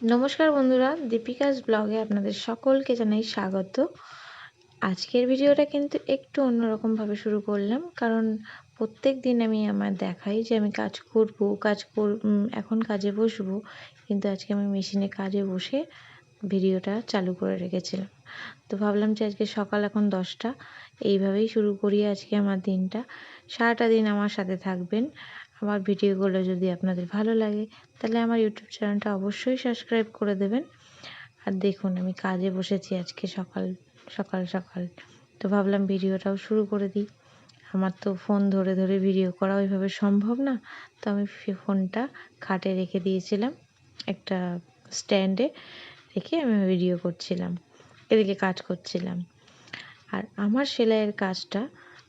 নমস্কার বন্ধুরা, দীপিকাস ব্লগে আপনাদের সকলকে জানাই স্বাগত। আজকের ভিডিওটা কিন্তু একটু অন্যরকমভাবে শুরু করলাম, কারণ প্রত্যেক দিন আমি আমার দেখাই যে আমি কাজ করব, এখন কাজে বসবো, কিন্তু আজকে আমি মেশিনে কাজে বসে ভিডিওটা চালু করে রেখেছিলাম। তো ভাবলাম যে আজকে সকাল এখন 10টা, এইভাবেই শুরু করি আজকে আমার দিনটা। সারাটা দিন আমার সাথে থাকবেন। আমার ভিডিওগুলো যদি আপনাদের ভালো লাগে তাহলে আমার ইউটিউব চ্যানেলটা অবশ্যই সাবস্ক্রাইব করে দেবেন। আর দেখুন আমি কাজে বসেছি আজকে সকাল সকাল। তো ভাবলাম ভিডিওটাও শুরু করে দিই। আমার তো ফোন ধরে ধরে ভিডিও করা ওইভাবে সম্ভব না, তো আমি ফোনটা খাটে রেখে দিয়েছিলাম, একটা স্ট্যান্ডে রেখে আমি ভিডিও করছিলাম, এদিকে কাজ করছিলাম। আর আমার সেলাইয়ের কাজটা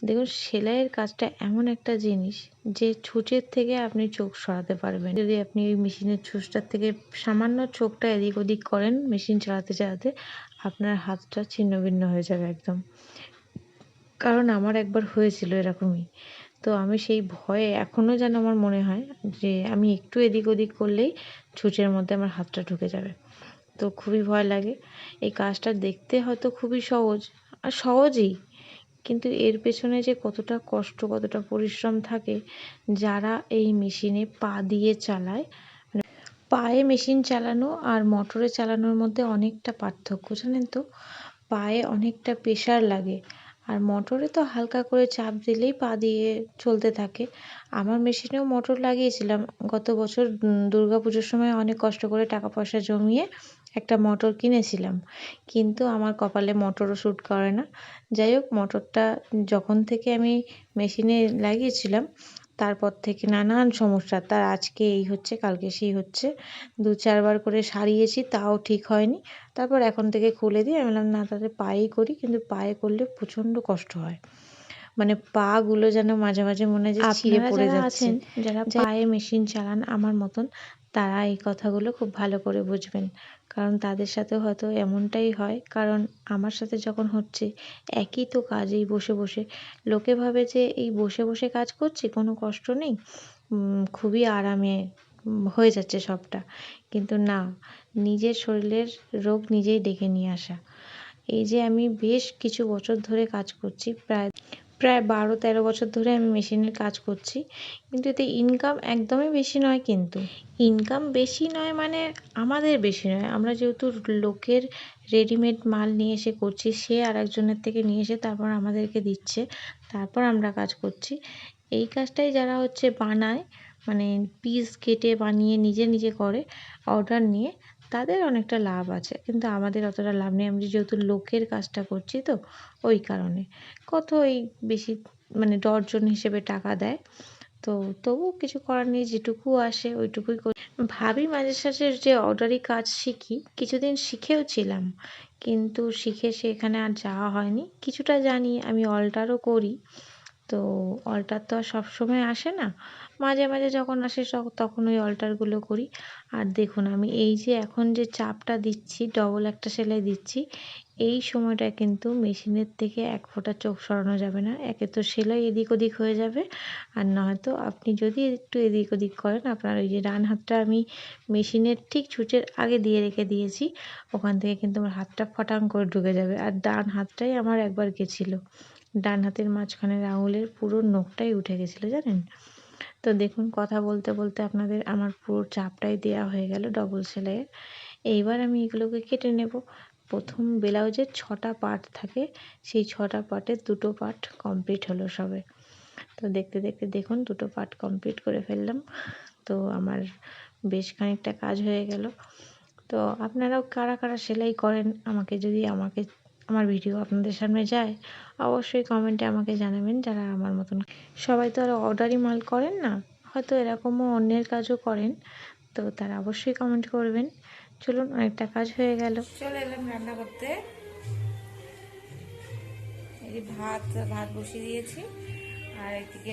দেখুন, সেলাইয়ের কাজটা এমন একটা জিনিস যে ছুঁচের থেকে আপনি চোখ সরাতে পারবেন। যদি আপনি ওই মেশিনের ছুঁচটার থেকে সামান্য চোখটা এদিক ওদিক করেন মেশিন চালাতে চালাতে, আপনার হাতটা ছিন্ন ভিন্ন হয়ে যাবে একদম। কারণ আমার একবার হয়েছিল এরকমই। তো আমি সেই ভয়ে এখনও যেন আমার মনে হয় যে আমি একটু এদিক ওদিক করলেই ছুঁচের মধ্যে আমার হাতটা ঢুকে যাবে। তো খুবই ভয় লাগে। এই কাজটা দেখতে হয়তো খুবই সহজ, আর সহজই, কিন্তু এর পেছনে যে কতটা কষ্ট, কতটা পরিশ্রম থাকে, যারা এই মেশিনে পা দিয়ে চালায়, মানে পায়ে মেশিন চালানো আর মোটরে চালানোর মধ্যে অনেকটা পার্থক্য, জানেন তো। পায়ে অনেকটা প্রেশার লাগে, আর মোটরে তো হালকা করে চাপ দিলেই পা দিয়ে চলতে থাকে। আমার মেশিনেও মোটর লাগিয়েছিলাম গত বছর দুর্গাপুজোর সময়, অনেক কষ্ট করে টাকা পয়সা জমিয়ে একটা মোটর কিনেছিলাম, কিন্তু আমার কপালে মোটরও শ্যুট করে না। যাই হোক, মোটরটা যখন থেকে আমি মেশিনে লাগিয়েছিলাম তারপর থেকে নানান সমস্যা, তার আজকে এই হচ্ছে কালকে সেই হচ্ছে, 2-4 বার করে সারিয়েছি তাও ঠিক হয়নি। তারপর এখন থেকে খুলে দিই। আমি বললাম না, তাহলে পায়েই করি, কিন্তু পায়ে করলে প্রচণ্ড কষ্ট হয়, মানে পা গুলো যেন মাঝে মাঝে মনে হয় যে ছিঁড়ে পড়ে যাচ্ছে। যারা পায়ে মেশিন চালান আমার মতন, তারা এই কথাগুলো খুব ভালো করে বুঝবেন, কারণ তাদের সাথে হয়তো এমনটাই হয়। কারণ আমার সাথে যখন হচ্ছে, একই তো কাজ, এই বসে বসে, লোকে ভাবে যে এই বসে বসে কাজ করছি, কোনো কষ্ট নেই, খুবই আরামে হয়ে যাচ্ছে সবটা, কিন্তু না, নিজের শরীরের রোগ নিজেই ডেকে নিয়ে আসা। এই যে আমি বেশ কিছু বছর ধরে কাজ করছি, প্রায় 12-13 বছর ধরে আমি মেশিনের কাজ করছি, কিন্তু এতে ইনকাম একদমই বেশি নয়। কিন্তু ইনকাম বেশি নয় মানে আমাদের বেশি নয়, আমরা যেহেতু লোকের রেডিমেড মাল নিয়ে এসে করছি, সে আরেকজনের থেকে নিয়ে এসে তারপর আমাদেরকে দিচ্ছে, তারপর আমরা কাজ করছি। এই কাজটাই যারা হচ্ছে বানায়, মানে পিস কেটে বানিয়ে নিজে নিজে করে অর্ডার নিয়ে, তাদের অনেকটা লাভ আছে, কিন্তু আমাদের অতটা লাভ নেই। আমি যেহেতু লোকের কাজটা করছি, তো ওই কারণে কত এই বেশি, মানে ডর্জন হিসেবে টাকা দেয়। তো তবু কিছু করার নেই, যেটুকু আসে ওইটুকুই করি। ভাবি মাঝে সাঝে যে অর্ডারি কাজ শিখি, কিছুদিন শিখেও ছিলাম, কিন্তু শিখে সেখানে আর যাওয়া হয়নি। কিছুটা জানি, আমি অল্টারও করি। তো অল্টার তো আর সবসময় আসে না, মাঝে মাঝে যখন আসে তখন ওই অল্টারগুলো করি। আর দেখুন আমি এই যে এখন যে চাপটা দিচ্ছি, ডবল একটা সেলাই দিচ্ছি, এই সময়টা কিন্তু মেশিনের থেকে এক ফোঁটা চোখ সরানো যাবে না। একে তো সেলাই এদিক ওদিক হয়ে যাবে, আর নয়তো আপনি যদি একটু এদিক ওদিক করেন, আপনার ওই যে ডান হাতটা আমি মেশিনের ঠিক ছুঁচের আগে দিয়ে রেখে দিয়েছি, ওখান থেকে কিন্তু আমার হাতটা ফটাং করে ঢুকে যাবে। আর ডান হাতটাই আমার একবার গেছিলো, ডান হাতের মাঝখানের আঙুলের পুরো নখটাই উঠে গেছিলো, জানেন। তো দেখুন কথা বলতে বলতে আপনাদের আমার পুরো চাপটাই দেওয়া হয়ে গেল ডবল সেলাইয়ের। এইবার আমি এগুলোকে কেটে নেব। প্রথম ব্লাউজের 6টা পার্ট থাকে, সেই 6টা পার্টের 2টো পার্ট কমপ্লিট হলো সবে। তো দেখতে দেখতে দেখুন 2টো পার্ট কমপ্লিট করে ফেললাম। তো আমার বেশ খানিকটা কাজ হয়ে গেল। তো আপনারাও কারা কারা সেলাই করেন, আমার ভিডিও আপনাদের সামনে যায়, অবশ্যই কমেন্টে আমাকে জানাবেন। যারা আমার মতন, সবাই তো আর অর্ডারি মাল করেন না, হয়তো এরকমও অন্যের কাজও করেন, তো তারা অবশ্যই কমেন্ট করবেন। চলুন, অনেকটা কাজ হয়ে গেল, চলে এলাম রান্না করতে। এই ভাত বসিয়ে দিয়েছি, আর একদিকে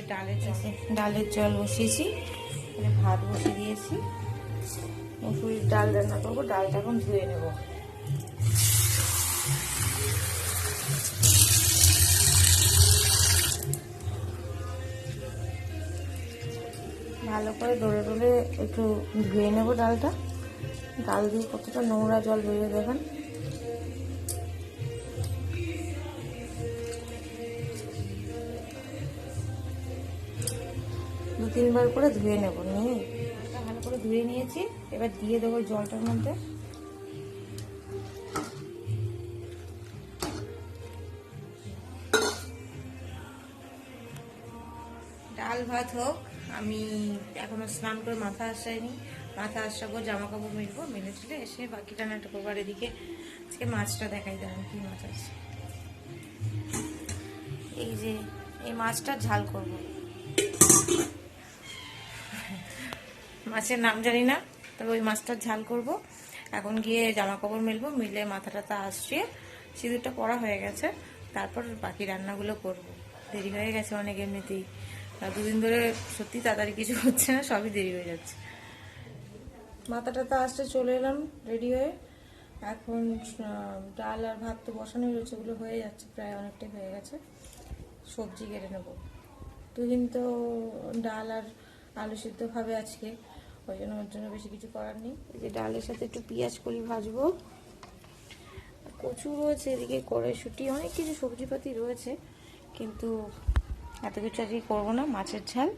ডালের জল বসিয়েছি, ভাত বসিয়ে দিয়েছি। মুসুরির ডাল রান্না করবো, ডালটা এখন ধুয়ে নেব। ভালো করে ডলে ডলে একটু ধুয়ে নেব ডালটা, ডাল দিয়ে কতটা নোংরা জল বেরিয়ে দেখেন। দু তিনবার করে ধুয়ে নেব, নিয়ে ভালো করে ধুয়ে নিয়েছি। এবার দিয়ে দেবো জলটার মধ্যে। ডাল ভাত হোক, আমি এখনো স্নান করে মাথা আসাইনি, মাথা আসাবো, জামা কাপড় মিলবো, মেলে চলে এসে বাকিটা নাটক করবার। এদিকে আজকে মাছটা দেখাই, দেন কি মাছ আছে। এই যে এই মাছটার ঝাল করব। মাছের নাম জানি না, তবে ওই মাছটার ঝাল করব। এখন গিয়ে জামা কাপড় মেলবো, মিলে মাথাটা আসছে, সিঁদুরটা পরা হয়ে গেছে, তারপর বাকি রান্নাগুলো করব। দেরি হয়ে গেছে অনেক এমনিতেই, দুদিন ধরে সত্যি তাড়াতাড়ি কিছু হচ্ছে না, সবই দেরি হয়ে যাচ্ছে। মাথাটা আসতে চলে এলাম রেডি হয়ে। এখন ডাল আর ভাত তো বসানোই রয়েছে, ওগুলো হয়ে যাচ্ছে, প্রায় অনেকটাই হয়ে গেছে। সবজি কেটে নেবো। দুদিন তো ডাল আর আলু সিদ্ধ খাবে আজকে, ওই জন্য ওর জন্য বেশি কিছু করার নেই। এই যে ডালের সাথে একটু পেঁয়াজ কলি ভাজবো, কচু রয়েছে, এদিকে কড়াইশুঁটি, অনেক কিছু সবজিপাতি রয়েছে, কিন্তু এত কিছু আজকে করবো না। মাছের ঝাল,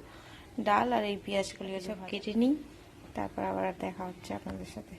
ডাল আর এই পেঁয়াজ কলি সব কেটে নিই, তারপর আবার দেখা হচ্ছে আপনাদের সাথে।